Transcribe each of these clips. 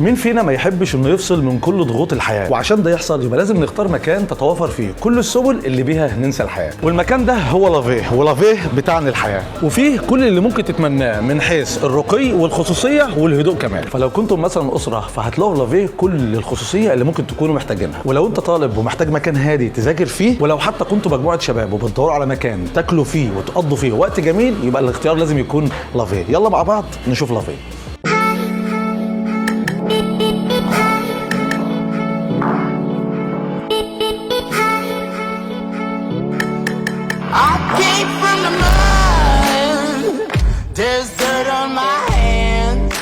مين فينا ما يحبش انه يفصل من كل ضغوط الحياه؟ وعشان ده يحصل يبقى لازم نختار مكان تتوافر فيه كل السبل اللي بيها ننسى الحياه، والمكان ده هو لافيه، ولافيه بتاعنا الحياه، وفيه كل اللي ممكن تتمناه من حيث الرقي والخصوصيه والهدوء كمان. فلو كنتم مثلا اسره فهتلاقوا في لافيه كل الخصوصيه اللي ممكن تكونوا محتاجينها، ولو انت طالب ومحتاج مكان هادي تذاكر فيه، ولو حتى كنتوا مجموعه شباب وبتدوروا على مكان تاكلوا فيه وتقضوا فيه وقت جميل، يبقى الاختيار لازم يكون لافيه. يلا مع بعض نشوف لافيه. There's dirt on my hands,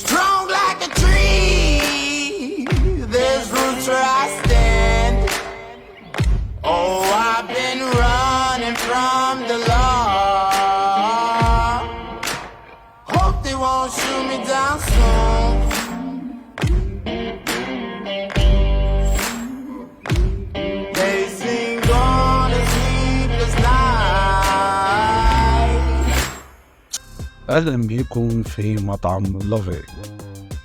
strong like a tree. There's roots where I stand. Oh, I've been running from the law. Hope they won't shoot me down soon. They sing on a sleepless night. أهلا بيكم في مطعم لافيه.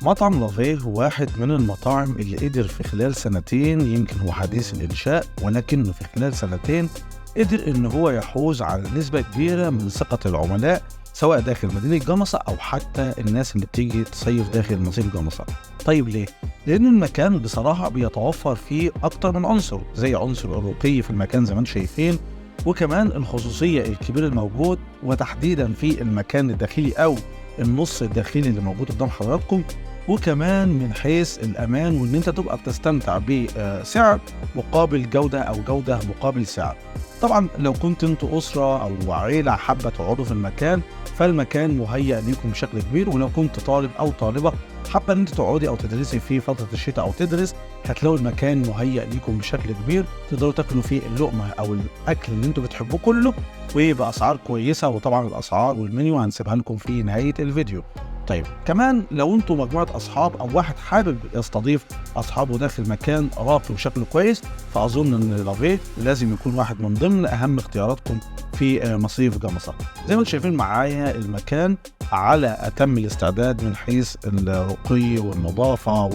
مطعم لافيه هو واحد من المطاعم اللي قدر في خلال سنتين، يمكن هو حديث الإنشاء، ولكنه في خلال سنتين قدر إن هو يحوز على نسبة كبيرة من ثقة العملاء، سواء داخل مدينة جمصة أو حتى الناس اللي بتيجي تصيف داخل مدينة جمصة. طيب ليه؟ لأن المكان بصراحة بيتوفر فيه أكتر من عنصر، زي عنصر الرقي في المكان زي ما انتم شايفين، وكمان الخصوصية الكبيرة الموجود، وتحديدا في المكان الداخلي أو النص الداخلي اللي موجود قدام حضراتكم، وكمان من حيث الأمان، وإن أنت تبقى بتستمتع بسعر مقابل جودة أو جودة مقابل سعر. طبعا لو كنت انتوا أسرة أو عيلة حابة تقعدوا في المكان، فالمكان مهيأ ليكم بشكل كبير. ولو كنت طالب أو طالبة حابة ان انت تقعدي او تدرسي في فتره الشتاء او تدرس، هتلاقوا المكان مهيأ ليكم بشكل كبير، تقدروا تاكلوا فيه اللقمه او الاكل اللي انتوا بتحبوه كله، وباسعار كويسه. وطبعا الاسعار والمنيو هنسيبها لكم في نهايه الفيديو. طيب كمان لو انتوا مجموعه اصحاب او واحد حابب يستضيف اصحابه داخل مكان راقي وشكله كويس، فاظن ان لافيه لازم يكون واحد من ضمن اهم اختياراتكم في مصيف جمصة. زي ما انتم شايفين معايا المكان على اتم الاستعداد من حيث الرقي والنظافه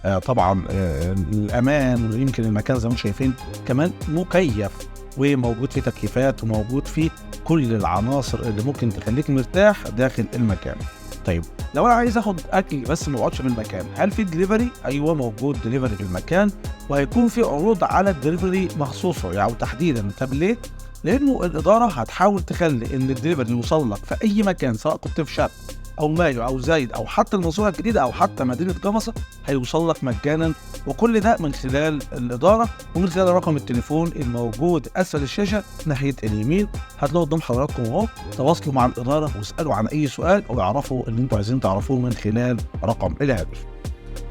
وطبعا الامان، ويمكن المكان زي ما انتم شايفين كمان مكيف، وموجود فيه تكييفات، وموجود فيه كل العناصر اللي ممكن تخليك مرتاح داخل المكان. طيب لو انا عايز اخد اكل بس ما اقعدش في المكان، هل في دليفري؟ ايوه موجود دليفري في المكان، وهيكون في عروض على الدليفري مخصوصه يعني تحديدا. طب ليه؟ لانه الاداره هتحاول تخلي ان الدليفري يوصل لك في اي مكان، سواء كنت في شرق او مايو او زايد او حتى المنصوره الجديده او حتى مدينه جمصه، هيوصل لك مجانا. وكل ده من خلال الاداره ومن خلال رقم التليفون الموجود اسفل الشاشه ناحيه اليمين. هتلاقوا قدام حضراتكم اهو، تواصلوا مع الاداره واسالوا عن اي سؤال او يعرفوا اللي انتوا عايزين تعرفوه من خلال رقم الهاتف.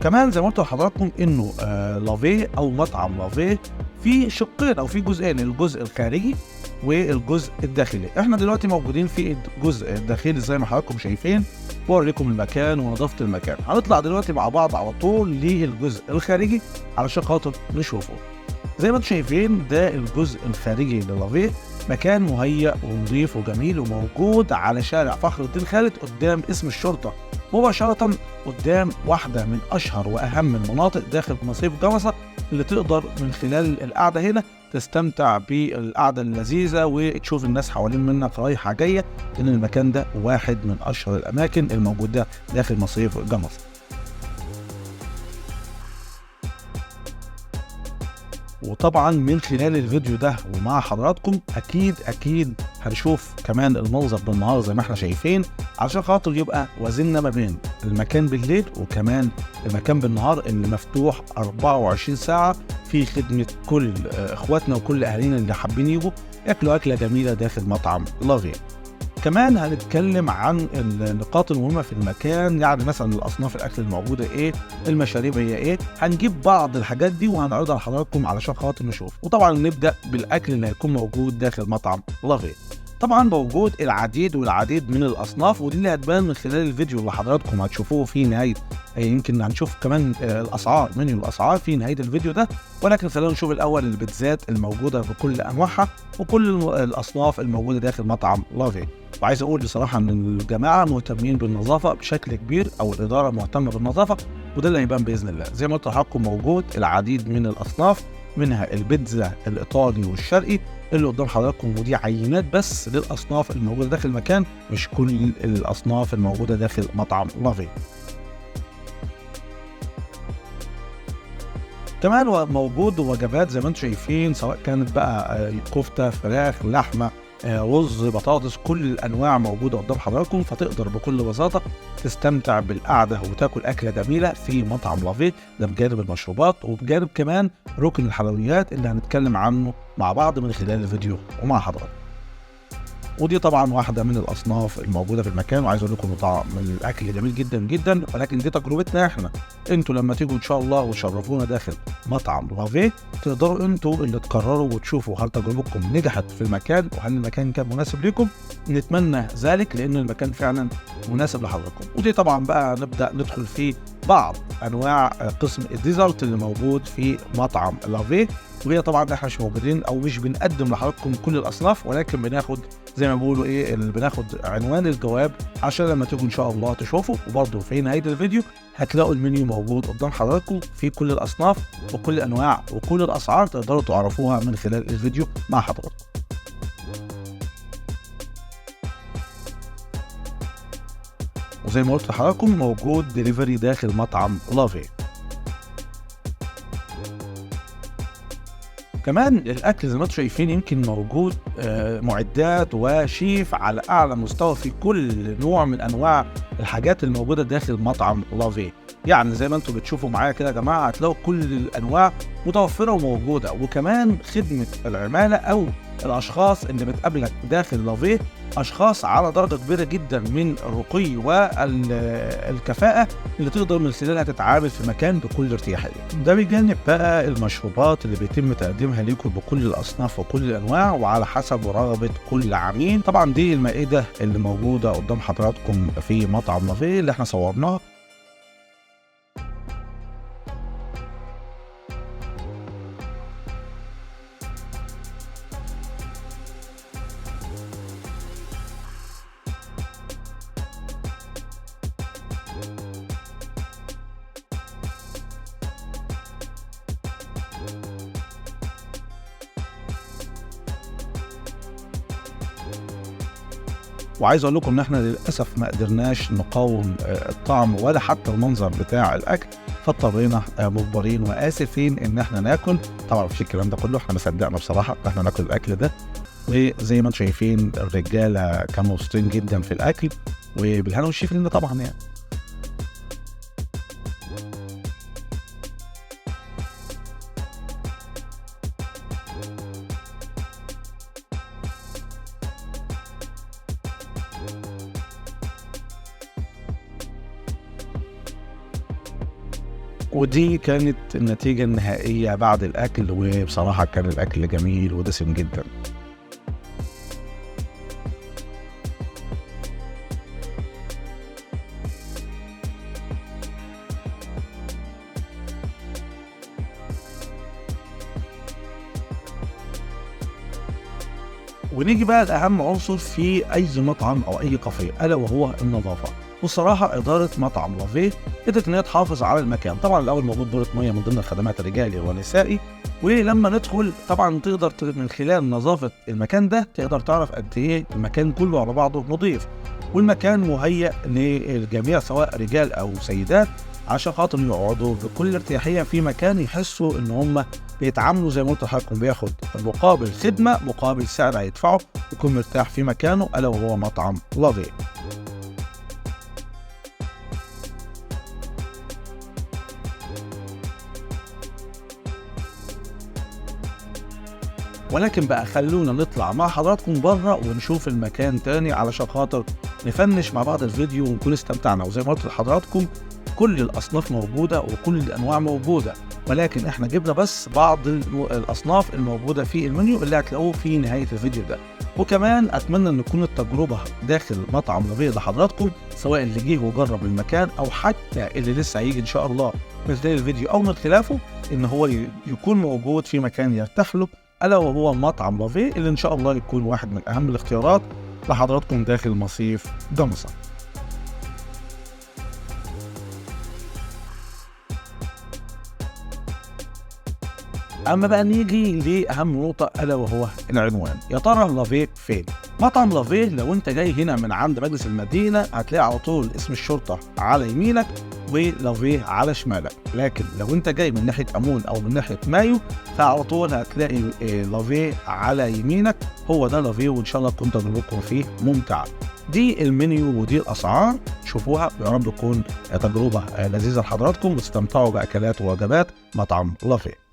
كمان زي ما قلت لحضراتكم انه لافيه او مطعم لافيه في شقين او في جزئين، الجزء الخارجي والجزء الداخلي. احنا دلوقتي موجودين في الجزء الداخلي زي ما حضراتكم شايفين، بوريكم المكان ونظافه المكان. هنطلع دلوقتي مع بعض على طول للجزء الخارجي علشان خاطر نشوفه. زي ما انتم شايفين ده الجزء الخارجي للافيه، مكان مهيأ ونظيف وجميل، وموجود على شارع فخر الدين خالد قدام اسم الشرطه، مباشره قدام واحده من اشهر واهم المناطق داخل مصيف جمصة، اللي تقدر من خلال القعده هنا تستمتع بالقعده اللذيذه وتشوف الناس حوالين منك رايحه جايه، لان المكان ده واحد من اشهر الاماكن الموجوده داخل مصيف جمصة. وطبعا من خلال الفيديو ده ومع حضراتكم اكيد هنشوف كمان المنظر بالنهار زي ما احنا شايفين، عشان خاطر يبقى وزننا ما بين المكان بالليل وكمان المكان بالنهار اللي مفتوح 24 ساعة في خدمة كل اخواتنا وكل اهالينا اللي حابين يجوا ياكلوا اكلة جميلة داخل مطعم لافيه. كمان هنتكلم عن النقاط المهمة في المكان، يعني مثلا الأصناف الأكل الموجودة إيه، المشاريب هي إيه. هنجيب بعض الحاجات دي وهنعرضها على حضراتكم علشان خاطر نشوف. وطبعا نبدأ بالأكل اللي هيكون موجود داخل مطعم لافيه. طبعا موجود العديد والعديد من الاصناف، ودي اللي هتبان من خلال الفيديو اللي حضراتكم هتشوفوه في نهايه. يمكن هنشوف كمان الاسعار، منيو الاسعار في نهايه الفيديو ده، ولكن خلينا نشوف الاول البيتزات الموجوده بكل انواعها وكل الاصناف الموجوده داخل مطعم لافي. وعايز اقول بصراحه ان الجماعه مهتمين بالنظافه بشكل كبير، او الاداره مهتمه بالنظافه، وده اللي هيبان باذن الله. زي ما قلت لحضراتكم موجود العديد من الاصناف، منها البيتزا الايطالي والشرقي اللي قدام حضراتكم، ودي عينات بس للاصناف الموجوده داخل المكان، مش كل الاصناف الموجوده داخل مطعم لافي. كمان موجود وجبات زي ما انتم شايفين، سواء كانت بقى كفته، فراخ، لحمه، رز، بطاطس، كل الانواع موجوده قدام حضراتكم، فتقدر بكل بساطه تستمتع بالقعده وتاكل اكله جميله في مطعم لافي. ده بجانب المشروبات، وبجانب كمان ركن الحلويات اللي هنتكلم عنه مع بعض من خلال الفيديو ومع حضراتكم. ودي طبعا واحده من الاصناف الموجوده في المكان، وعايز اقول لكم طعم الاكل جميل جدا جدا، ولكن دي تجربتنا احنا. انتوا لما تيجوا ان شاء الله وتشرفونا داخل مطعم لافي، تقدروا انتوا اللي تقرروا وتشوفوا هل تجربتكم نجحت في المكان وهل المكان كان مناسب لكم. نتمنى ذلك لان المكان فعلا مناسب لحضراتكم. ودي طبعا بقى نبدا ندخل في بعض انواع قسم الديزرت اللي موجود في مطعم لافي. وهي طبعا احنا مش موجودين او مش بنقدم لحضراتكم كل الاصناف، ولكن بناخد زي ما بيقولوا اللي بناخد عنوان الجواب عشان لما تيجوا ان شاء الله تشوفوا. وبرضه في نهايه الفيديو هتلاقوا المنيو موجود قدام حضراتكم في كل الاصناف وكل الانواع وكل الاسعار، تقدروا تعرفوها من خلال الفيديو مع حضراتكم. وزي ما قلت لحضراتكم موجود ديليفري داخل مطعم لافي. كمان الاكل زي ما انتم شايفين يمكن موجود معدات وشيف على اعلى مستوى في كل نوع من انواع الحاجات الموجوده داخل مطعم لافي. يعني زي ما انتم بتشوفوا معايا كده يا جماعه، هتلاقوا كل الانواع متوفره وموجوده، وكمان خدمه العماله او الاشخاص اللي بتقابلك داخل لافي اشخاص على درجه كبيره جدا من الرقي والكفاءه اللي تقدر من خلالها تتعامل في مكان بكل ارتياحيه. ده بجانب بقى المشروبات اللي بيتم تقديمها لكم بكل الاصناف وكل الانواع وعلى حسب رغبه كل عميل. طبعا دي المائده اللي موجوده قدام حضراتكم في مطعم لافي اللي احنا صورناها. وعايز اقول لكم ان احنا للاسف ما قدرناش نقاوم الطعم ولا حتى المنظر بتاع الاكل، فاضطرينا مجبرين واسفين ان احنا ناكل. طبعا مفيش الكلام ده كله، احنا ما صدقنا بصراحه ان احنا ناكل الاكل ده. وزي ما انتم شايفين الرجاله كانوا مبسوطين جدا في الاكل وبالهنا والشفا لنا طبعا يعني. ودي كانت النتيجة النهائية بعد الأكل، وبصراحة كان الأكل جميل ودسم جدا. ونيجي بقى لأهم عنصر في أي مطعم أو أي كافيه، ألا وهو النظافة. والصراحة إدارة مطعم لافي قدرت إن هي تحافظ على المكان. طبعا الأول موجود دورة مياه من ضمن الخدمات الرجالي والنسائي، ولما ندخل طبعا تقدر من خلال نظافة المكان ده تقدر تعرف قد إيه المكان كله على بعضه نظيف، والمكان مهيأ للجميع سواء رجال أو سيدات عشان خاطر يقعدوا بكل ارتياحية في مكان يحسوا إن هم بيتعاملوا زي ما قلت لحضراتكم، بياخد مقابل خدمة مقابل سعر هيدفعه، يكون مرتاح في مكانه، ألا وهو مطعم لافي. ولكن بقى خلونا نطلع مع حضراتكم بره ونشوف المكان تاني علشان خاطر نفنش مع بعض الفيديو ونكون استمتعنا. وزي ما قلت لحضراتكم كل الأصناف موجودة وكل الأنواع موجودة، ولكن احنا جبنا بس بعض الأصناف الموجودة في المنيو اللي هتلاقوه في نهاية الفيديو ده. وكمان اتمنى ان تكون التجربه داخل مطعم لافيه لحضراتكم، سواء اللي جه وجرب المكان او حتى اللي لسه هيجي ان شاء الله من خلال الفيديو او من خلافه، ان هو يكون موجود في مكان يرتاح له، الا وهو مطعم لافيه اللي ان شاء الله يكون واحد من اهم الاختيارات لحضراتكم داخل مصيف جمصة. اما بقى نيجي لاهم نقطه الا وهو العنوان. يا ترى لافيه فين؟ مطعم لافيه لو انت جاي هنا من عند مجلس المدينه هتلاقي على طول اسم الشرطه على يمينك ولافيه على شمالك، لكن لو انت جاي من ناحيه امون او من ناحيه مايو فعلى طول هتلاقي لافيه على يمينك. هو ده لافيه، وان شاء الله تكون تجربتكم فيه ممتعه. دي المنيو ودي الاسعار، شوفوها، يا رب تكون تجربه لذيذه لحضراتكم وتستمتعوا باكلات ووجبات مطعم لافيه.